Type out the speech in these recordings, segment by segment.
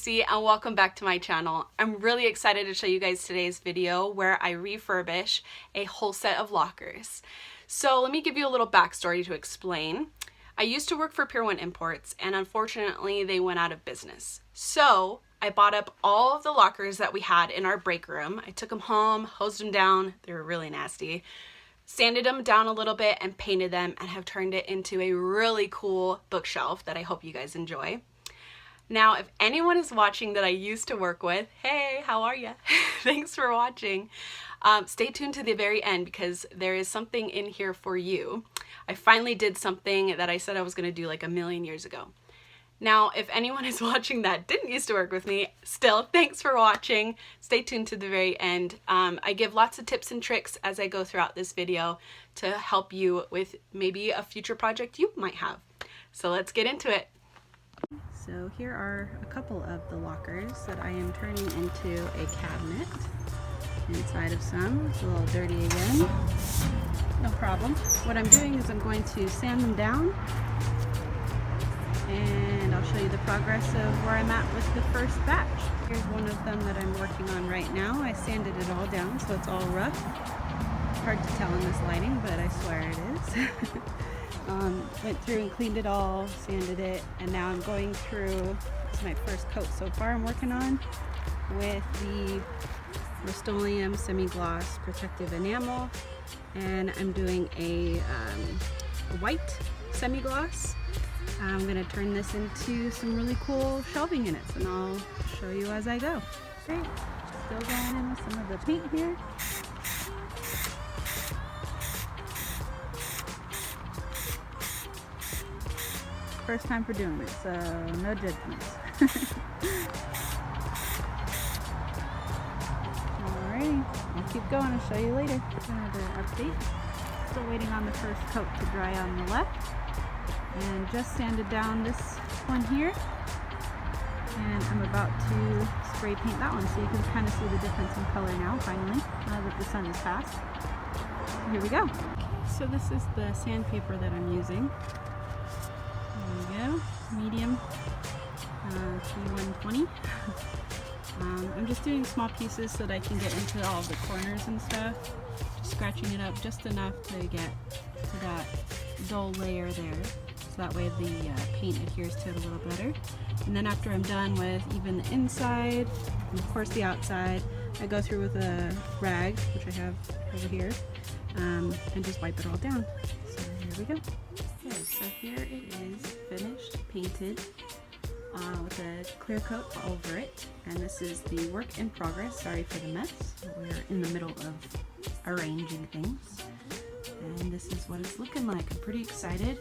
Gracie and welcome back to my channel. I'm really excited to show you guys today's video where I refurbish a whole set of lockers. So let me give you a little backstory to explain. I used to work for Pier 1 Imports and unfortunately they went out of business. So I bought up all of the lockers that we had in our break room. I took them home, hosed them down, they were really nasty, sanded them down a little bit and painted them and have turned it into a really cool bookshelf that I hope you guys enjoy. Now, if anyone is watching that I used to work with, hey, how are ya? Thanks for watching. Stay tuned to the very end because there is something in here for you. I finally did something that I said I was going to do like a million years ago. Now, if anyone is watching that didn't used to work with me, still, thanks for watching. Stay tuned to the very end. I give lots of tips and tricks as I go throughout this video to help you with maybe a future project you might have. So let's get into it. So here are a couple of the lockers that I am turning into a cabinet. Inside of some, it's a little dirty again. No problem. What I'm doing is I'm going to sand them down and I'll show you the progress of where I'm at with the first batch. Here's one of them that I'm working on right now. I sanded it all down so it's all rough. Hard to tell in this lighting, but I swear it is. Went through and cleaned it all, sanded it, and now I'm going through, it's my first coat so far I'm working on, with the Rust-Oleum semi-gloss protective enamel, and I'm doing a white semi-gloss. I'm going to turn this into some really cool shelving units, and I'll show you as I go. Great, still going in with some of the paint here. First time for doing it, so no judgments. Alrighty, I'll keep going and show you later. Another update. Still waiting on the first coat to dry on the left. And just sanded down this one here. And I'm about to spray paint that one so you can kind of see the difference in color now, finally, now that the sun is past. Here we go. So this is the sandpaper that I'm using. There we go, medium, P120. I'm just doing small pieces so that I can get into all the corners and stuff. Just scratching it up just enough to get to that dull layer there. So that way the paint adheres to it a little better. And then after I'm done with even the inside, and of course the outside, I go through with a rag, which I have over here, and just wipe it all down. So here we go. Okay, so here it is, finished, painted, with a clear coat over it, and this is the work in progress. Sorry for the mess, we're in the middle of arranging things, and this is what it's looking like. I'm pretty excited.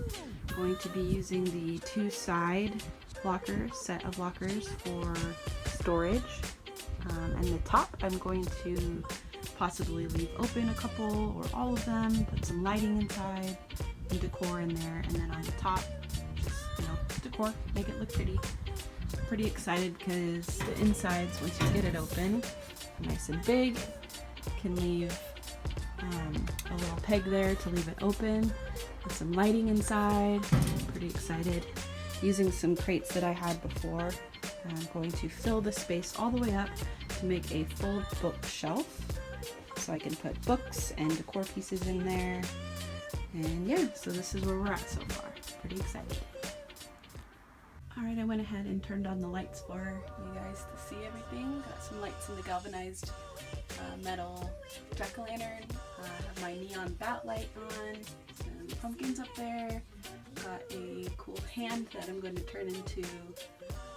I'm going to be using the two side lockers, set of lockers for storage, and the top I'm going to possibly leave open a couple or all of them, put some lighting inside, and decor in there, and then on the top, just, you know, decor, make it look pretty. Pretty excited because the insides, once you get it open, nice and big, can leave a little peg there to leave it open with some lighting inside. Pretty excited. Using some crates that I had before, I'm going to fill the space all the way up to make a full bookshelf, so I can put books and decor pieces in there. And yeah, so this is where we're at so far. Pretty excited. Alright, I went ahead and turned on the lights for you guys to see everything. Got some lights in the galvanized metal jack-o'-lantern. I have my neon bat light on, some pumpkins up there. Got a cool hand that I'm going to turn into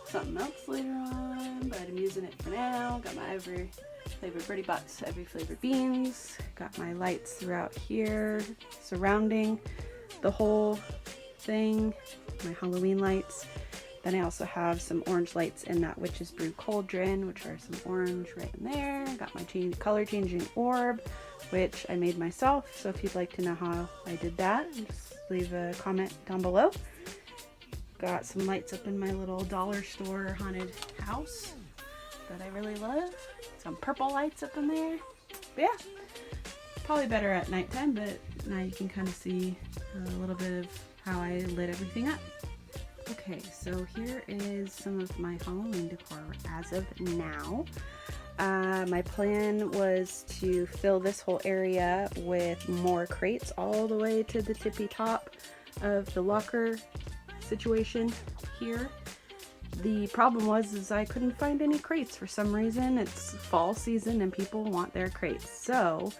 something else later on, but I'm using it for now. Got my every flavored Birdie Bots, every flavored beans. Got my lights throughout here surrounding the whole thing, my Halloween lights. Then I also have some orange lights in that Witch's Brew cauldron, which are some orange right in there. Got my color changing orb, which I made myself. So if you'd like to know how I did that, just leave a comment down below. Got some lights up in my little dollar store haunted house that I really love. Some purple lights up in there. But yeah, probably better at nighttime, but now you can kind of see a little bit of how I lit everything up. Okay, so here is some of my Halloween decor as of now. My plan was to fill this whole area with more crates all the way to the tippy top of the locker situation here. The problem was I couldn't find any crates for some reason. It's fall season and people want their crates. So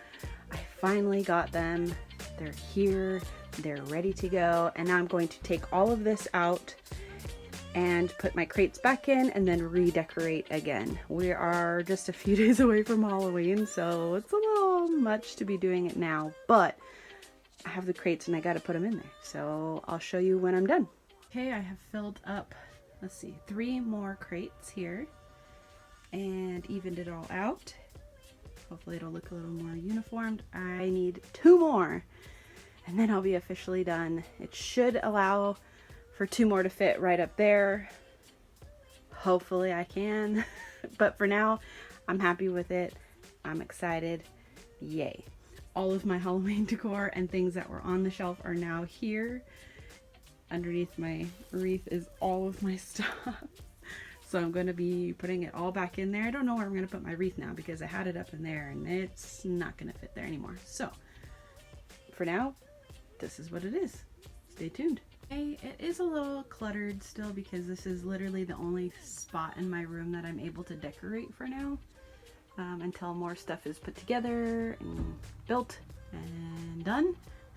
I finally got them. They're here, they're ready to go, and now I'm going to take all of this out and put my crates back in and then redecorate again. We are just a few days away from Halloween, so it's a little much to be doing it now, but I have the crates and I gotta put them in there. So I'll show you when I'm done. Okay, I have filled up, let's see, 3 more crates here and evened it all out. Hopefully it'll look a little more uniformed. I need 2 more and then I'll be officially done. It should allow for 2 more to fit right up there. Hopefully I can, but for now I'm happy with it. I'm excited. Yay. All of my Halloween decor and things that were on the shelf are now here. Underneath my wreath is all of my stuff. So I'm going to be putting it all back in there. I don't know where I'm going to put my wreath now because I had it up in there and it's not going to fit there anymore. So for now, this is what it is. Stay tuned. Okay, it is a little cluttered still because this is literally the only spot in my room that I'm able to decorate for now. Until more stuff is put together and built and done.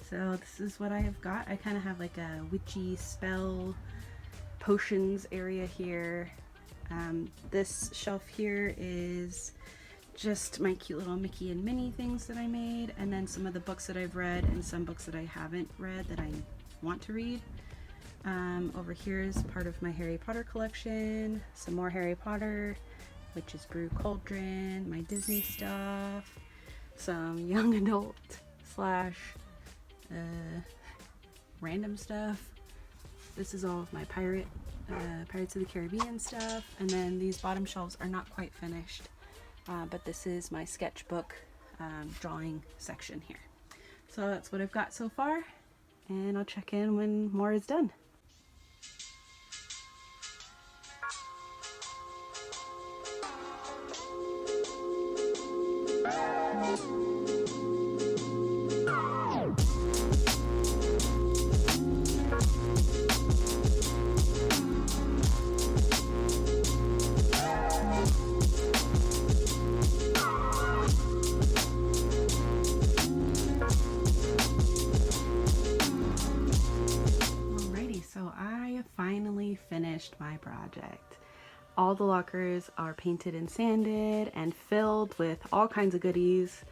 So this is what I have got. I kind of have like a witchy spell potions area here. This shelf here is just my cute little Mickey and Minnie things that I made, and then some of the books that I've read and some books that I haven't read that I want to read. Over here is part of my Harry Potter collection, some more Harry Potter, Witch's Brew Cauldron, my Disney stuff, some young adult slash random stuff. This is all of my Pirates of the Caribbean stuff, and then these bottom shelves are not quite finished, but this is my sketchbook drawing section here. So that's what I've got so far, and I'll check in when more is done. Finally finished my project. All the lockers are painted and sanded and filled with all kinds of goodies.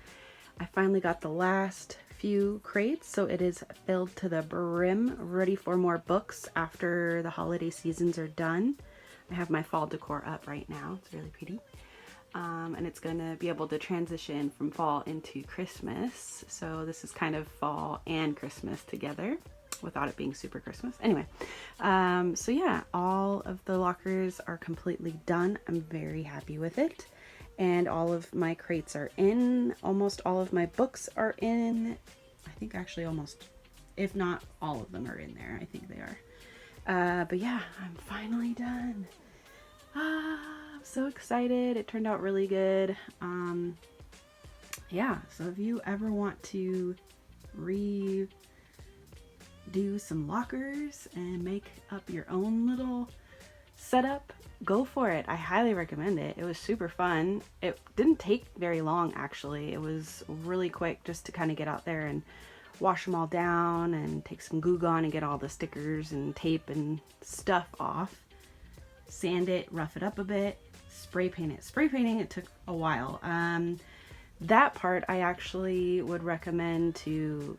I finally got the last few crates, so it is filled to the brim, ready for more books after the holiday seasons are done. I have my fall decor up right now. It's really pretty. And it's gonna be able to transition from fall into Christmas. So this is kind of fall and Christmas together, without it being super Christmas. Anyway, so yeah, all of the lockers are completely done. I'm very happy with it. And all of my crates are in. Almost all of my books are in. I think actually almost, if not all of them are in there. I think they are. But yeah, I'm finally done. I'm so excited. It turned out really good. Yeah, so if you ever want to do some lockers and make up your own little setup, go for it. I highly recommend it. It was super fun. It didn't take very long actually. It was really quick just to kind of get out there and wash them all down and take some Goo Gone and get all the stickers and tape and stuff off. Sand it, rough it up a bit, spray paint it. Spray painting, it took a while. That part I actually would recommend to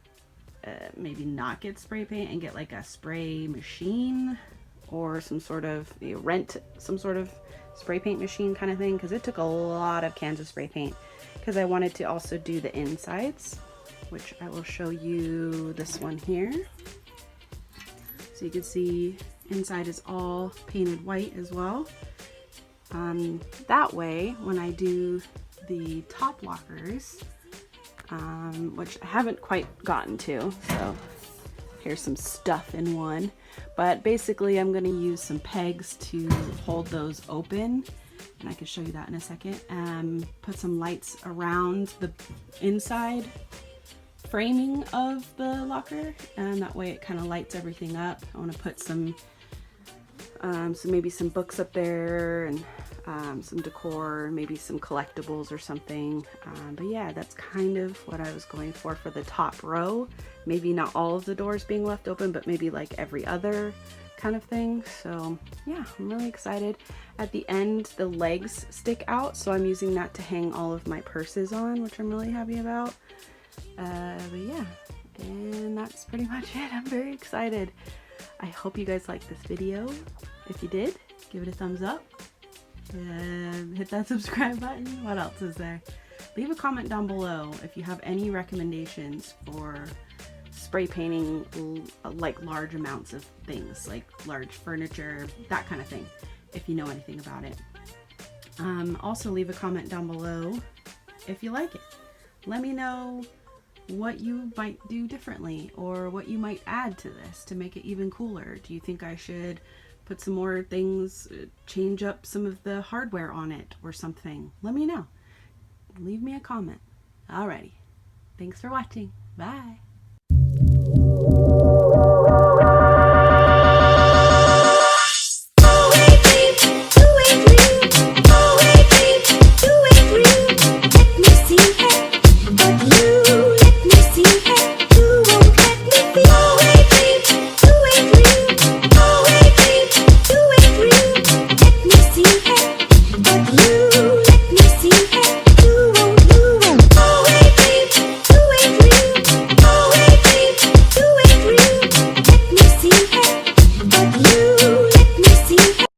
maybe not get spray paint and get like a spray machine or some sort of, rent some sort of spray paint machine kind of thing, because it took a lot of cans of spray paint, because I wanted to also do the insides, which I will show you this one here. So you can see inside is all painted white as well. That way when I do the top lockers, which I haven't quite gotten to, so Here's some stuff in one, but basically I'm going to use some pegs to hold those open, and I can show you that in a second. Put some lights around the inside framing of the locker, and that way it kind of lights everything up. I want to put some maybe some books up there, and some decor, maybe some collectibles or something. But yeah, that's kind of what I was going for the top row. Maybe not all of the doors being left open, but maybe like every other kind of thing. So yeah, I'm really excited. At the end, the legs stick out, so I'm using that to hang all of my purses on, which I'm really happy about. But yeah, and that's pretty much it. I'm very excited. I hope you guys liked this video. If you did, give it a thumbs up. Hit that subscribe button. What else is there? Leave a comment down below if you have any recommendations for spray painting like large amounts of things, like large furniture, that kind of thing, if you know anything about it. Also leave a comment down below if you like it. Let me know what you might do differently, or what you might add to this to make it even cooler. Do you think I should put some more things, change up some of the hardware on it or something? Let me know. Leave me a comment. Alrighty. Thanks for watching. Bye.